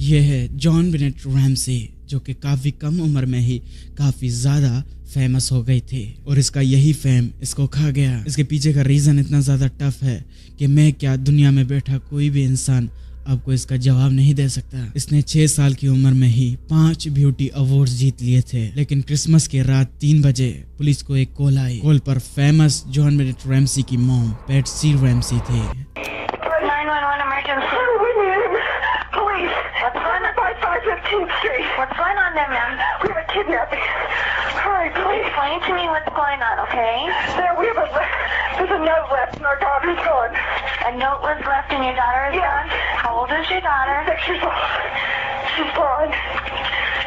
ये है John Bennett Ramsay, जो कि काफ़ी कम उम्र में ही काफ़ी ज़्यादा फेमस हो गई थी और इसका यही फेम इसको खा गया। इसके पीछे का रीज़न इतना ज़्यादा टफ है कि मैं क्या, दुनिया में बैठा कोई भी इंसान आपको इसका जवाब नहीं दे सकता। इसने 6 साल की उम्र में ही 5 ब्यूटी अवार्ड्स जीत लिए थे। लेकिन क्रिसमस की रात 3 बजे पुलिस को एक कॉल आई। कॉल पर फेमस जॉन बेनेट रैमसी की मॉम पैट्सी रैमसी थी। 911 emergency. Police. What's going on? 515th Street. What's going on there, ma'am? We have a kidnapping. Hurry, please. Explain to me what's going on, okay? There's a note left and our daughter's gone. A note was left and your daughter is gone? How old is your daughter? 6 years old. She's blind.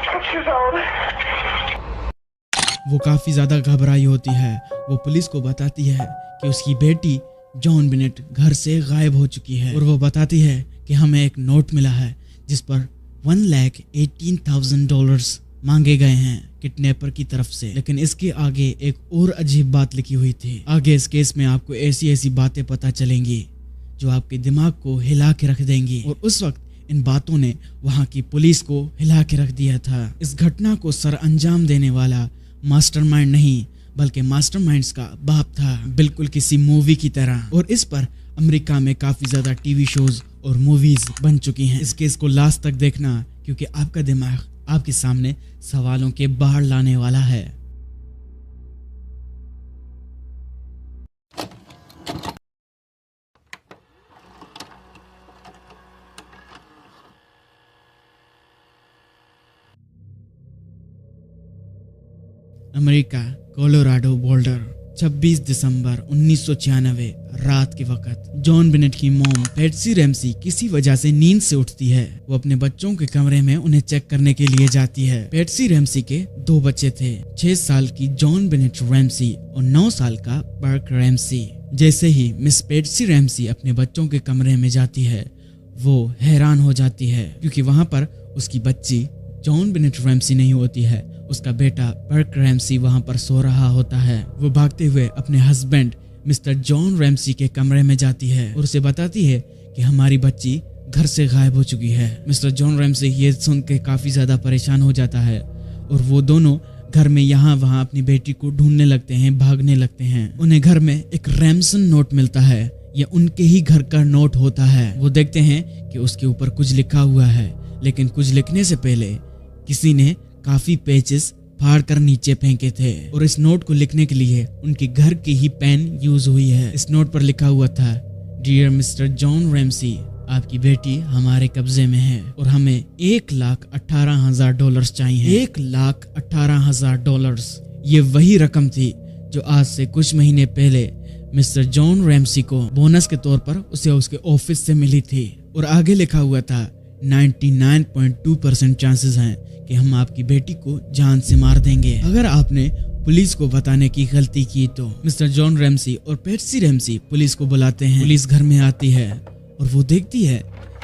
6 years old. वो काफ़ी ज़्यादा घबराई होती है। वो police को बताती है कि उसकी बेटी जॉन बेनेट घर से गायब हो चुकी है और वो बताती है कि हमें एक नोट मिला है जिस पर $1,18,000 मांगे गए हैं किडनैपर की तरफ से। लेकिन इसके आगे एक और अजीब बात लिखी हुई थी। आगे इस केस में आपको ऐसी ऐसी बातें पता चलेंगी जो आपके दिमाग को हिला के रख देंगी। और उस वक्त इन बातों ने वहाँ की पुलिस को हिला के रख दिया था। इस घटना को सर अंजाम देने वाला मास्टरमाइंड नहीं बल्कि मास्टरमाइंड्स का बाप था, बिल्कुल किसी मूवी की तरह। और इस पर अमेरिका में काफी ज्यादा टीवी शोज और मूवीज बन चुकी हैं। इस केस को लास्ट तक देखना क्योंकि आपका दिमाग आपके सामने सवालों के बाढ़ लाने वाला है। अमेरिका कोलोराडो बोल्डर 26 दिसंबर 1996 रात के वक्त जॉन बेनेट की मॉम पैट्सी रैमसी किसी वजह से नींद से उठती है। वो अपने बच्चों के कमरे में उन्हें चेक करने के लिए जाती है। पैट्सी रैमसी के 2 बच्चे थे, 6 साल की जॉन बेनेट रैमसी और 9 साल का बर्क रैमसी। जैसे ही मिस पैट्सी रैमसी अपने बच्चों के कमरे में जाती है वो हैरान हो जाती है क्योंकि वहाँ पर उसकी बच्ची जॉन बेनेट रैमसी नहीं होती है, उसका बेटा बर्क रैमसी वहाँ पर सो रहा होता है। वो भागते हुए अपने हस्बैंड मिस्टर जॉन रैमसी के कमरे में जाती है और उसे बताती है कि हमारी बच्ची घर से गायब हो चुकी है। मिस्टर जॉन रैमसी ये सुन के काफी ज्यादा परेशान हो जाता है और वो दोनों घर में यहाँ वहाँ अपनी बेटी को ढूंढने लगते हैं, भागने लगते हैं। उन्हें घर में एक रैमसन नोट मिलता है। ये उनके ही घर का नोट होता है। वो देखते हैं कि उसके ऊपर कुछ लिखा हुआ है, लेकिन कुछ लिखने से पहले किसी ने काफी पेजेस फाड़ कर नीचे फेंके थे और इस नोट को लिखने के लिए उनके घर की ही पेन यूज हुई है। इस नोट पर लिखा हुआ था, डियर मिस्टर जॉन रैमसी, आपकी बेटी हमारे कब्जे में है और हमें $1,18,000 चाहिए। $1,18,000 ये वही रकम थी जो आज से कुछ महीने पहले मिस्टर जॉन रैमसी को बोनस के तौर पर उसे उसके ऑफिस से मिली थी। और आगे लिखा हुआ था 99.2% चांसेस हैं कि हम आपकी बेटी को जान से मार देंगे अगर आपने पुलिस को बताने की गलती की तो। मिस्टर जॉन रैमसी और पैट्सी रैमसी पुलिस को बुलाते हैं। पुलिस घर में आती है और वो देखती है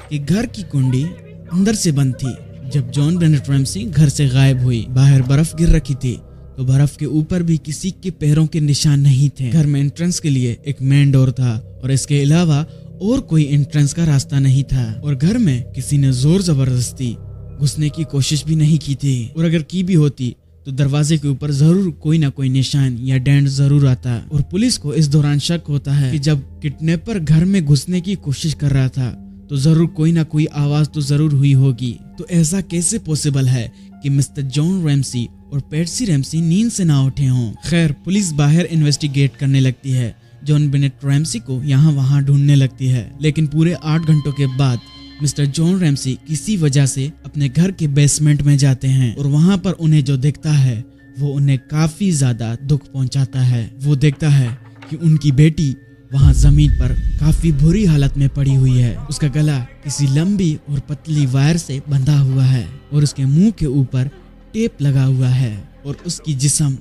कि घर की कुंडी अंदर से बंद थी। जब जॉन बेनेट रैमसी घर से गायब हुई, बाहर बर्फ गिर रखी थी तो बर्फ के ऊपर भी किसी के पैरों के निशान नहीं थे। घर में एंट्रेंस के लिए एक मेन डोर था और इसके अलावा और कोई एंट्रेंस का रास्ता नहीं था और घर में किसी ने जोर जबरदस्ती घुसने की कोशिश भी नहीं की थी और अगर की भी होती तो दरवाजे के ऊपर जरूर कोई ना कोई निशान या डेंट जरूर आता। और पुलिस को इस दौरान शक होता है कि जब किडनैपर घर में घुसने की कोशिश कर रहा था तो जरूर कोई ना कोई आवाज तो जरूर हुई होगी। तो ऐसा कैसे पॉसिबल है कि मिस्टर जॉन रैमसी और पैट्सी रैमसी नींद से ना उठे हों। खैर पुलिस बाहर इन्वेस्टिगेट करने लगती है, जॉन बेनेट रैमसी को यहाँ वहाँ ढूंढने लगती है। लेकिन पूरे 8 घंटों के बाद मिस्टर जॉन रैमसी किसी वजह से अपने घर के बेसमेंट में जाते हैं और वहाँ पर उन्हें जो दिखता है वो उन्हें काफी ज्यादा दुख पहुँचाता है। वो देखता है कि उनकी बेटी वहाँ जमीन पर काफी बुरी हालत में पड़ी हुई है। उसका गला किसी लंबी और पतली वायर से बंधा हुआ है और उसके मुंह के ऊपर टेप लगा हुआ है और उसकी जिस्म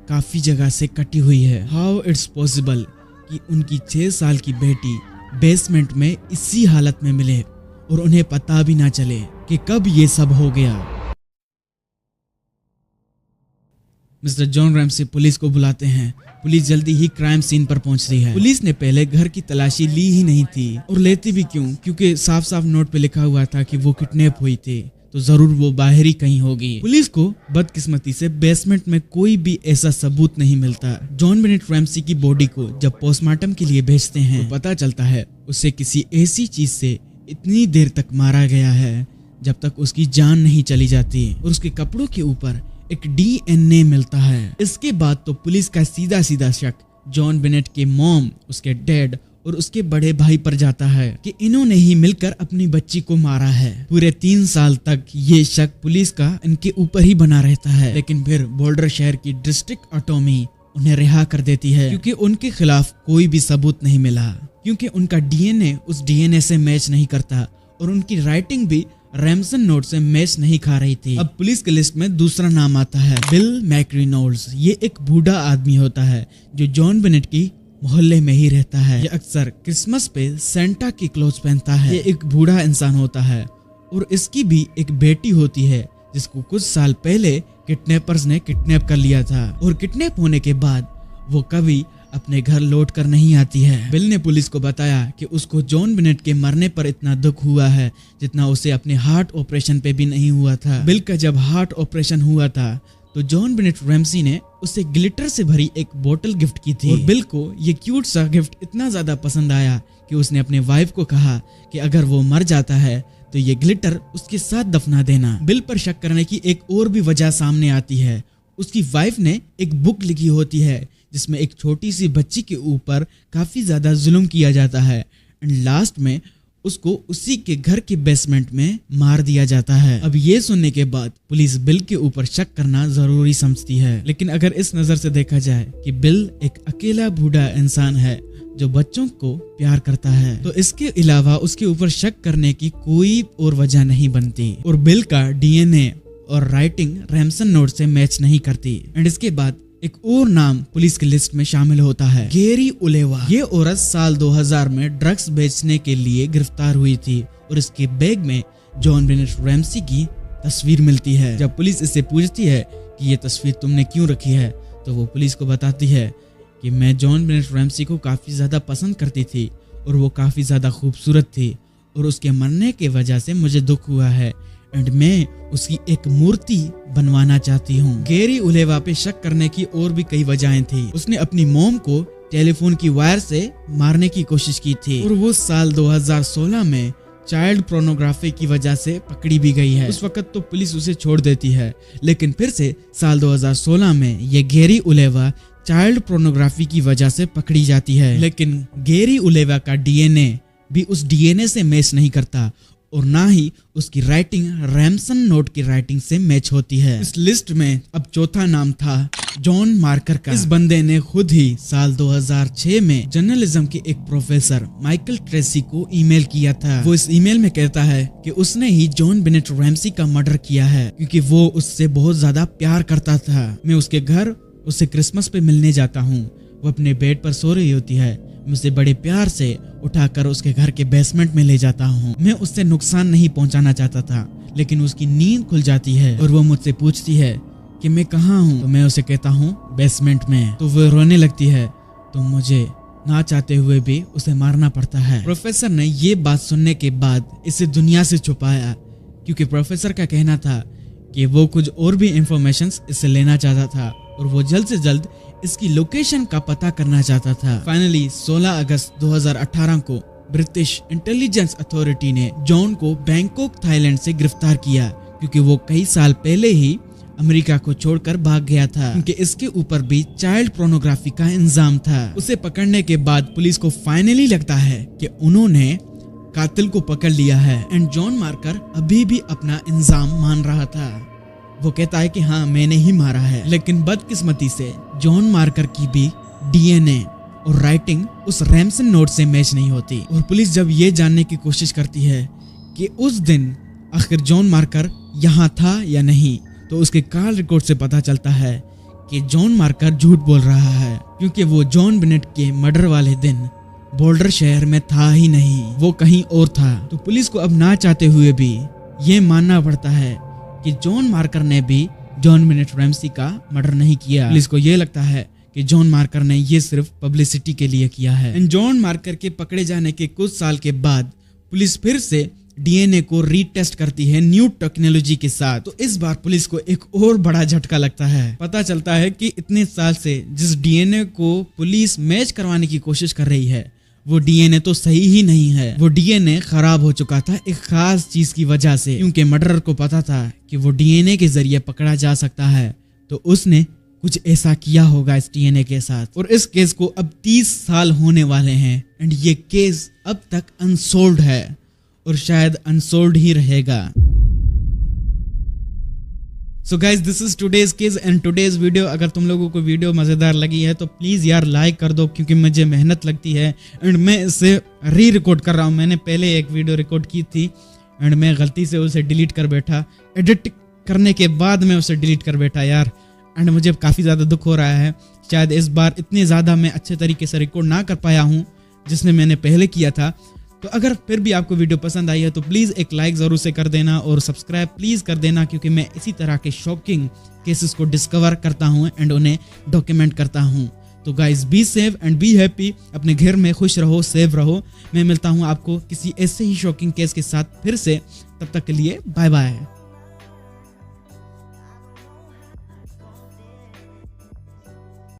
काफी जगह से कटी हुई है। हाउ इट्स पॉसिबल कि उनकी 6 साल की बेटी बेसमेंट में इसी हालत में मिले और उन्हें पता भी ना चले कि कब ये सब हो गया। मिस्टर जॉन रैमसी पुलिस को बुलाते हैं। पुलिस जल्दी ही क्राइम सीन पर पहुंचती है। पुलिस ने पहले घर की तलाशी ली ही नहीं थी, और लेती भी क्यों, क्योंकि साफ साफ नोट पे लिखा हुआ था कि वो किडनैप हुई थी, तो जरूर वो बाहर ही कहीं होगी। पुलिस को बदकिस्मती से बेसमेंट में कोई भी ऐसा सबूत नहीं मिलता। जॉन बेनेट रैमसी की बॉडी को जब पोस्टमार्टम के लिए भेजते हैं तो पता चलता है उसे किसी ऐसी चीज से इतनी देर तक मारा गया है जब तक उसकी जान नहीं चली जाती, और उसके कपड़ों के ऊपर एक डीएनए मिलता है। इसके बाद तो पुलिस का सीधा सीधा शक जॉन बेनेट के मॉम, उसके डैड और उसके बड़े भाई पर जाता है कि इन्होंने ही मिलकर अपनी बच्ची को मारा है। पूरे 3 साल तक ये शक पुलिस का इनके ऊपर ही बना रहता है, लेकिन फिर बोल्डर शहर की डिस्ट्रिक्ट अटॉर्नी उन्हें रिहा कर देती है, क्योंकि उनके खिलाफ कोई भी सबूत नहीं मिला, क्योंकि उनका डीएनए उस डीएनए से मैच नहीं करता, और उनकी राइटिंग भी रैमसन नोट से मैच नहीं खा रही थी। अब पुलिस की लिस्ट में दूसरा नाम आता है बिल मैकरिनोल्ड्स। ये एक बूढ़ा आदमी होता है जो जॉन बेनेट की मोहल्ले में ही रहता है। ये अक्सर क्रिसमस पे सेंटा की क्लोथ पहनता है। ये एक बूढ़ा इंसान होता है, और इसकी भी एक बेटी होती है जिसको कुछ साल पहले किडनैपर्स ने किडनैप कर लिया था, और किडनैप होने के बाद वो कभी अपने घर लौट कर नहीं आती है। बिल ने पुलिस को बताया कि उसको जॉन बेनेट के मरने पर इतना दुख हुआ है जितना उसे अपने हार्ट ऑपरेशन पे भी नहीं हुआ था। बिल का जब हार्ट ऑपरेशन हुआ था तो जॉन बेनेट रैमसी ने उसे ग्लिटर से भरी एक बोतल गिफ्ट की थी, और बिल को ये क्यूट सा गिफ्ट इतना ज्यादा पसंद आया कि उसने अपने वाइफ को कहा कि अगर वो मर जाता है तो ये ग्लिटर उसके साथ दफना देना। बिल पर शक करने की एक और भी वजह सामने आती है। उसकी वाइफ ने एक बुक लिखी होती है जिसमें एक छोटी सी बच्ची के ऊपर काफी ज्यादा जुल्म किया जाता है, एंड लास्ट में उसको उसी के घर के बेसमेंट में मार दिया जाता है। अब ये सुनने के बाद पुलिस बिल के ऊपर शक करना जरूरी समझती है, लेकिन अगर इस नजर से देखा जाए कि बिल एक अकेला बूढ़ा इंसान है जो बच्चों को प्यार करता है, तो इसके अलावा उसके ऊपर शक करने की कोई और वजह नहीं बनती, और बिल का डीएनए और राइटिंग रैमसन नोट से मैच नहीं करती। एंड इसके बाद एक और नाम पुलिस की लिस्ट में शामिल होता है, गेरी उलेवा। ये औरत साल 2000 में ड्रग्स बेचने के लिए गिरफ्तार हुई थी, और इसके बैग में जॉन बेनेट रैमसी की तस्वीर मिलती है। जब पुलिस इससे पूछती है कि ये तस्वीर तुमने क्यों रखी है, तो वो पुलिस को बताती है कि मैं जॉन बेनेट रैमसी को काफी ज्यादा पसंद करती थी, और वो काफी ज्यादा खूबसूरत थी, और उसके मरने की वजह से मुझे दुख हुआ है, एंड मैं उसकी एक मूर्ति बनवाना चाहती हूँ। गेरी उलेवा पे शक करने की और भी कई वजहें थी। उसने अपनी मॉम को टेलीफोन की वायर से मारने की कोशिश की थी, और वो साल 2016 में चाइल्ड पोर्नोग्राफी की वजह से पकड़ी भी गई है। उस वक्त तो पुलिस उसे छोड़ देती है, लेकिन फिर से साल 2016 में ये गेरी उलेवा चाइल्ड पोर्नोग्राफी की वजह से पकड़ी जाती है, लेकिन गेरी उलेवा का डीएनए भी उस डीएनए से मैच नहीं करता, और ना ही उसकी राइटिंग रैमसन नोट की राइटिंग से मैच होती है। इस लिस्ट में अब चौथा नाम था जॉन मार्कर का। इस बंदे ने खुद ही साल 2006 में जर्नलिज्म के एक प्रोफेसर माइकल ट्रेसी को ईमेल किया था। वो इस ईमेल में कहता है कि उसने ही जॉन बेनेट रैमसी का मर्डर किया है, क्योंकि वो उससे बहुत ज्यादा प्यार करता था। मैं उसके घर उससे क्रिसमस पे मिलने जाता हूँ, वो अपने बेड पर सो रही होती है, मैं उसे बड़े प्यार से उठाकर उसके घर के बेसमेंट में ले जाता हूँ। मैं उससे नुकसान नहीं पहुँचाना चाहता था, लेकिन उसकी नींद खुल जाती है और वो मुझसे पूछती है कि मैं कहाँ हूँ, तो मैं उसे कहता हूँ बेसमेंट में। तो वो रोने लगती है, तो मुझे ना चाहते हुए भी उसे मारना पड़ता है। प्रोफेसर ने ये बात सुनने के बाद इसे दुनिया से छुपाया, क्योंकि प्रोफेसर का कहना था कि वो कुछ और भी इंफॉर्मेशंस इससे लेना चाहता था, और वो जल्द से जल्द इसकी लोकेशन का पता करना चाहता था। फाइनली 16 अगस्त 2018 को ब्रिटिश इंटेलिजेंस अथॉरिटी ने जॉन को बैंकॉक थाईलैंड से गिरफ्तार किया, क्योंकि वो कई साल पहले ही अमेरिका को छोड़कर भाग गया था, क्योंकि इसके ऊपर भी चाइल्ड पोर्नोग्राफी का इल्जाम था। उसे पकड़ने के बाद पुलिस को फाइनली लगता है कि उन्होंने कातिल को पकड़ लिया है, एंड जॉन मार्कर अभी भी अपना इल्जाम मान रहा था। वो कहता है कि हाँ मैंने ही मारा है, लेकिन बदकिस्मती से जॉन मार्कर की भी डीएनए और राइटिंग उस रैमसन नोट से मैच नहीं होती। और पुलिस जब ये जानने की कोशिश करती है कि उस दिन आखिर जॉन मार्कर यहाँ था या नहीं, तो उसके कॉल रिकॉर्ड से पता चलता है कि जॉन मार्कर झूठ बोल रहा है, क्योंकि वो जॉन बेनेट के मर्डर वाले दिन बोल्डर शहर में था ही नहीं, वो कहीं और था। तो पुलिस को अब ना चाहते हुए भी ये मानना पड़ता है कि जॉन मार्कर ने भी जॉन बेनेट रैमसी का मर्डर नहीं किया। पुलिस को ये लगता है कि जॉन मार्कर ने ये सिर्फ पब्लिसिटी के लिए किया है। जॉन मार्कर के पकड़े जाने के कुछ साल के बाद पुलिस फिर से डीएनए को रीटेस्ट करती है न्यू टेक्नोलॉजी के साथ। तो इस बार पुलिस को एक और बड़ा झटका लगता है। पता चलता है कि इतने साल से जिस डीएनए को पुलिस मैच करवाने की कोशिश कर रही है वो डीएनए तो सही ही नहीं है। वो डीएनए खराब हो चुका था एक खास चीज की वजह से, क्योंकि मर्डरर को पता था कि वो डीएनए के जरिए पकड़ा जा सकता है, तो उसने कुछ ऐसा किया होगा इस डीएनए के साथ। और इस केस को अब 30 साल होने वाले हैं एंड ये केस अब तक अनसोल्व्ड है और शायद अनसोल्व्ड ही रहेगा। So guys this is today's case and today's video. अगर तुम लोगों को वीडियो मजेदार लगी है तो प्लीज यार लाइक कर दो, क्योंकि मुझे मेहनत लगती है एंड मैं इसे री रिकॉर्ड कर रहा हूँ। मैंने पहले एक वीडियो रिकॉर्ड की थी एंड मैं गलती से उसे डिलीट कर बैठा, एडिट करने के बाद मैं उसे डिलीट कर बैठा यार, एंड मुझे काफ़ी ज़्यादा दुख हो रहा है। शायद इस बार इतने ज़्यादा मैं अच्छे तरीके से रिकॉर्ड ना कर पाया हूँ जिसने मैंने पहले किया था। तो अगर फिर भी आपको वीडियो पसंद आई है तो प्लीज़ एक लाइक ज़रूर से कर देना और सब्सक्राइब प्लीज़ कर देना, क्योंकि मैं इसी तरह के शॉकिंग केसेस को डिस्कवर करता हूँ एंड उन्हें डॉक्यूमेंट करता हूँ। तो guys be safe and be happy, अपने घर में खुश रहो, सेफ रहो। मैं मिलता हूँ आपको किसी ऐसे ही शॉकिंग केस के साथ फिर से, तब तक के लिए बाय बाय।